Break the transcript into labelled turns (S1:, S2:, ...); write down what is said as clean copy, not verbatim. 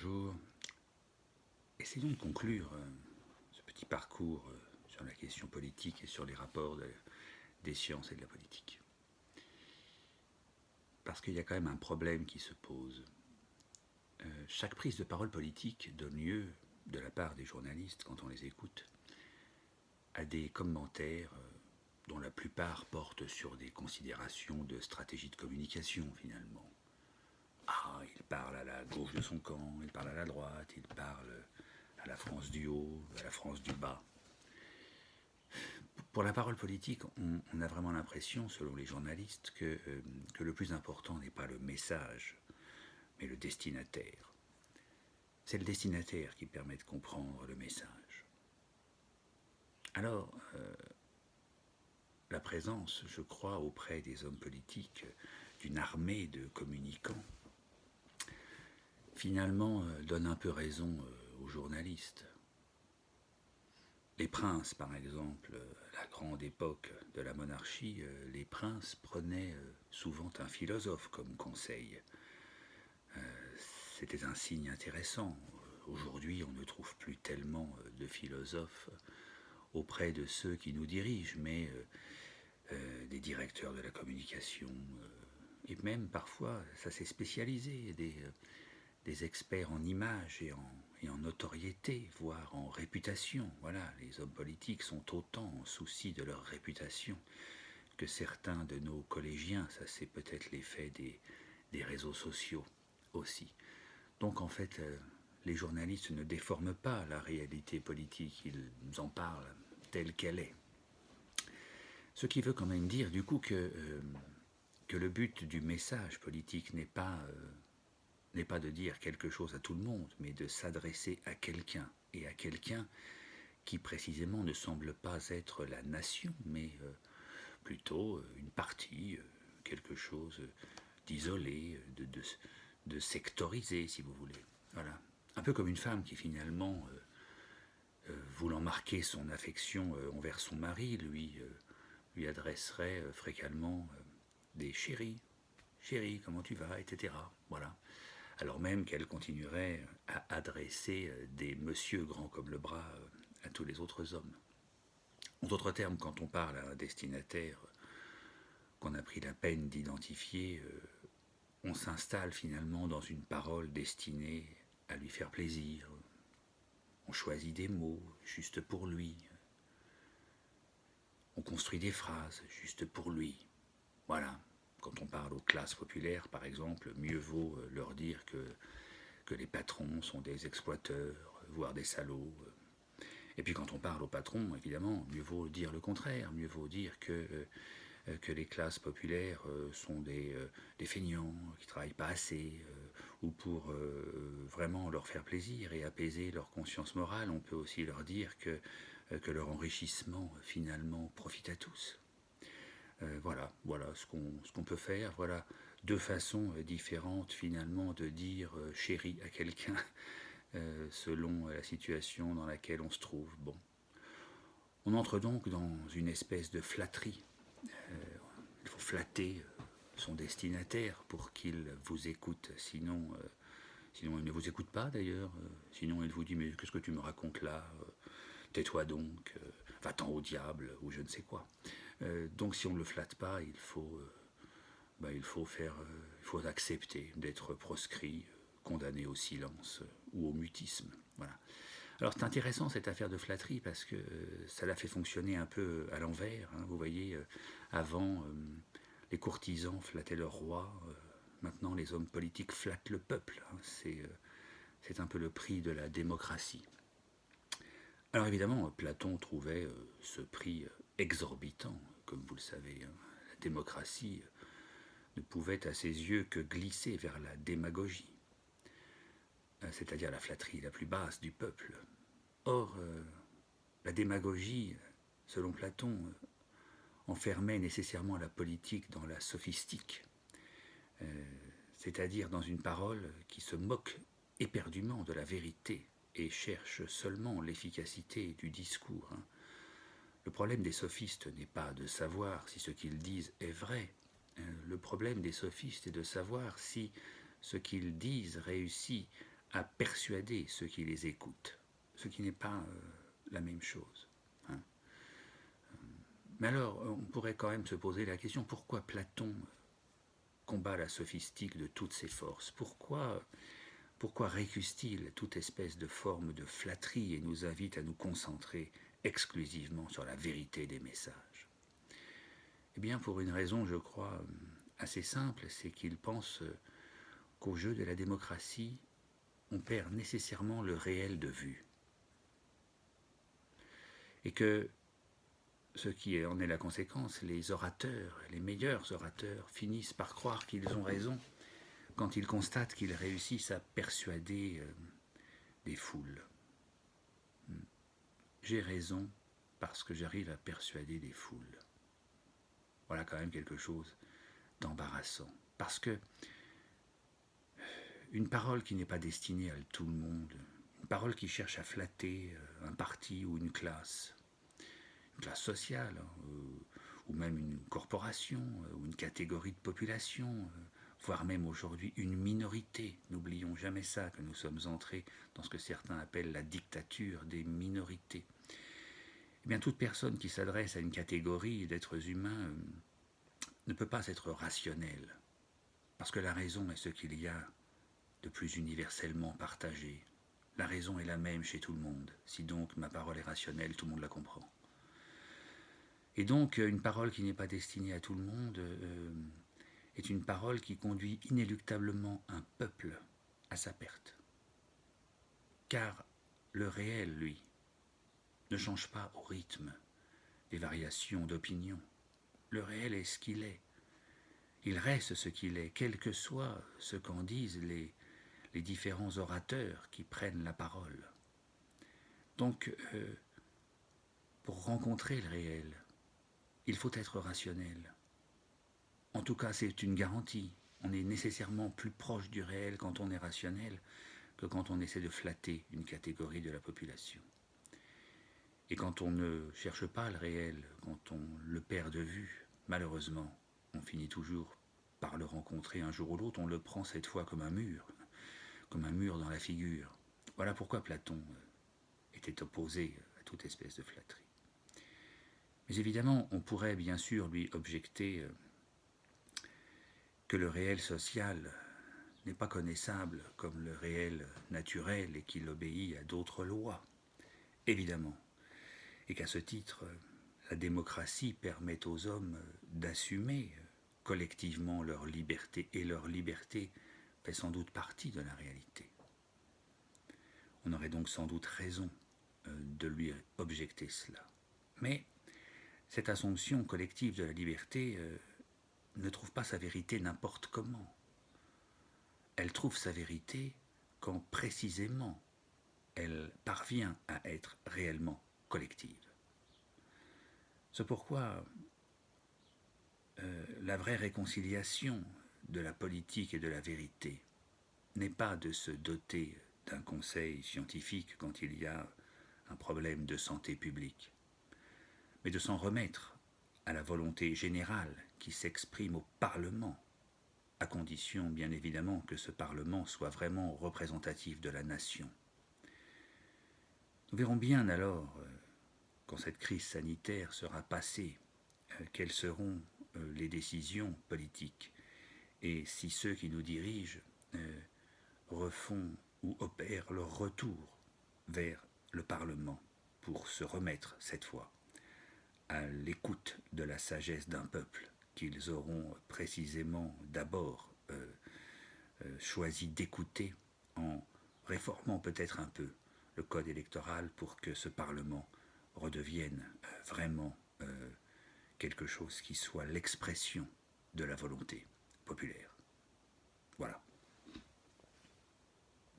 S1: bonjour. Essayons de conclure ce petit parcours sur la question politique et sur les rapports des sciences et de la politique. Parce qu'il y a quand même un problème qui se pose. Chaque prise de parole politique donne lieu, de la part des journalistes, quand on les écoute, à des commentaires dont la plupart portent sur des considérations de stratégie de communication, finalement. Ah, il parle à la gauche de son camp, il parle à la droite, il parle à la France du haut, à la France du bas. Pour la parole politique, on a vraiment l'impression, selon les journalistes, que le plus important n'est pas le message, mais le destinataire. C'est le destinataire qui permet de comprendre le message. Alors, la présence, je crois, auprès des hommes politiques, d'une armée de communicants, finalement, donne un peu raison aux journalistes. Les princes, par exemple, à la grande époque de la monarchie, les princes prenaient souvent un philosophe comme conseil. C'était un signe intéressant. Aujourd'hui, on ne trouve plus tellement de philosophes auprès de ceux qui nous dirigent, mais des directeurs de la communication, et même parfois, ça s'est spécialisé, des experts en images et en notoriété, voire en réputation. Voilà, les hommes politiques sont autant en souci de leur réputation que certains de nos collégiens. Ça, c'est peut-être l'effet des réseaux sociaux aussi. Donc, en fait, les journalistes ne déforment pas la réalité politique, ils en parlent telle qu'elle est. Ce qui veut quand même dire, du coup, que le but du message politique n'est pas de dire quelque chose à tout le monde, mais de s'adresser à quelqu'un, et à quelqu'un qui précisément ne semble pas être la nation, mais plutôt une partie, quelque chose d'isolé, de sectorisé, si vous voulez. Voilà. Un peu comme une femme qui finalement, voulant marquer son affection envers son mari, lui adresserait fréquemment des chéris, chérie, comment tu vas, etc. Voilà. Alors même qu'elle continuerait à adresser des monsieur grands comme le bras à tous les autres hommes. En d'autres termes, quand on parle à un destinataire qu'on a pris la peine d'identifier, on s'installe finalement dans une parole destinée à lui faire plaisir. On choisit des mots juste pour lui. On construit des phrases juste pour lui. Voilà. Quand on parle aux classes populaires, par exemple, mieux vaut leur dire que les patrons sont des exploiteurs, voire des salauds. Et puis quand on parle aux patrons, évidemment, mieux vaut dire le contraire, mieux vaut dire que les classes populaires sont des feignants, qui ne travaillent pas assez, ou pour vraiment leur faire plaisir et apaiser leur conscience morale, on peut aussi leur dire que leur enrichissement finalement profite à tous. Voilà ce qu'on peut faire. Voilà deux façons différentes finalement de dire chérie à quelqu'un selon la situation dans laquelle on se trouve. Bon. On entre donc dans une espèce de flatterie. Il faut flatter son destinataire pour qu'il vous écoute, sinon il ne vous écoute pas d'ailleurs, sinon il vous dit mais qu'est-ce que tu me racontes là, tais-toi donc, va-t'en au diable ou je ne sais quoi. Donc si on ne le flatte pas, il faut accepter d'être proscrit, condamné au silence ou au mutisme. Voilà. Alors c'est intéressant cette affaire de flatterie parce que ça l'a fait fonctionner un peu à l'envers. Hein. Vous voyez, avant, les courtisans flattaient leur roi. Maintenant, les hommes politiques flattent le peuple. Hein. C'est un peu le prix de la démocratie. Alors évidemment, Platon trouvait ce prix exorbitant, comme vous le savez. Hein. La démocratie ne pouvait à ses yeux que glisser vers la démagogie, c'est-à-dire la flatterie la plus basse du peuple. Or, la démagogie, selon Platon, enfermait nécessairement la politique dans la sophistique, c'est-à-dire dans une parole qui se moque éperdument de la vérité et cherche seulement l'efficacité du discours. Hein. Le problème des sophistes n'est pas de savoir si ce qu'ils disent est vrai. Le problème des sophistes est de savoir si ce qu'ils disent réussit à persuader ceux qui les écoutent, ce qui n'est pas la même chose. Hein. Mais alors, on pourrait quand même se poser la question, pourquoi Platon combat la sophistique de toutes ses forces? Pourquoi récuse-t-il toute espèce de forme de flatterie et nous invite à nous concentrer exclusivement sur la vérité des messages? Eh bien, pour une raison, je crois, assez simple, c'est qu'il pense qu'au jeu de la démocratie, on perd nécessairement le réel de vue. Et que ce qui en est la conséquence, les orateurs, les meilleurs orateurs, finissent par croire qu'ils ont raison quand ils constatent qu'ils réussissent à persuader des foules. J'ai raison parce que j'arrive à persuader des foules. Voilà quand même quelque chose d'embarrassant. Parce que une parole qui n'est pas destinée à tout le monde, une parole qui cherche à flatter un parti ou une classe sociale, ou même une corporation, ou une catégorie de population, voire même aujourd'hui une minorité. N'oublions jamais ça, que nous sommes entrés dans ce que certains appellent la dictature des minorités. Eh bien, toute personne qui s'adresse à une catégorie d'êtres humains ne peut pas être rationnelle, parce que la raison est ce qu'il y a de plus universellement partagé. La raison est la même chez tout le monde. Si donc ma parole est rationnelle, tout le monde la comprend. Et donc, une parole qui n'est pas destinée à tout le monde est une parole qui conduit inéluctablement un peuple à sa perte. Car le réel, lui, ne change pas au rythme des variations d'opinion. Le réel est ce qu'il est. Il reste ce qu'il est, quel que soit ce qu'en disent les différents orateurs qui prennent la parole. Donc, pour rencontrer le réel, il faut être rationnel. En tout cas, c'est une garantie. On est nécessairement plus proche du réel quand on est rationnel que quand on essaie de flatter une catégorie de la population. Et quand on ne cherche pas le réel, quand on le perd de vue, malheureusement, on finit toujours par le rencontrer un jour ou l'autre. On le prend cette fois comme un mur dans la figure. Voilà pourquoi Platon était opposé à toute espèce de flatterie. Mais évidemment, on pourrait bien sûr lui objecter que le réel social n'est pas connaissable comme le réel naturel et qu'il obéit à d'autres lois, évidemment, et qu'à ce titre, la démocratie permet aux hommes d'assumer collectivement leur liberté, et leur liberté fait sans doute partie de la réalité. On aurait donc sans doute raison de lui objecter cela. Mais cette assomption collective de la liberté ne trouve pas sa vérité n'importe comment. Elle trouve sa vérité quand précisément elle parvient à être réellement collective. C'est pourquoi la vraie réconciliation de la politique et de la vérité n'est pas de se doter d'un conseil scientifique quand il y a un problème de santé publique, mais de s'en remettre à la volonté générale qui s'exprime au Parlement, à condition bien évidemment que ce Parlement soit vraiment représentatif de la nation. Nous verrons bien alors, quand cette crise sanitaire sera passée, quelles seront les décisions politiques et si ceux qui nous dirigent refont ou opèrent leur retour vers le Parlement pour se remettre cette fois à l'écoute de la sagesse d'un peuple qu'ils auront précisément d'abord choisi d'écouter en réformant peut-être un peu le code électoral pour que ce Parlement redevienne vraiment quelque chose qui soit l'expression de la volonté populaire. Voilà.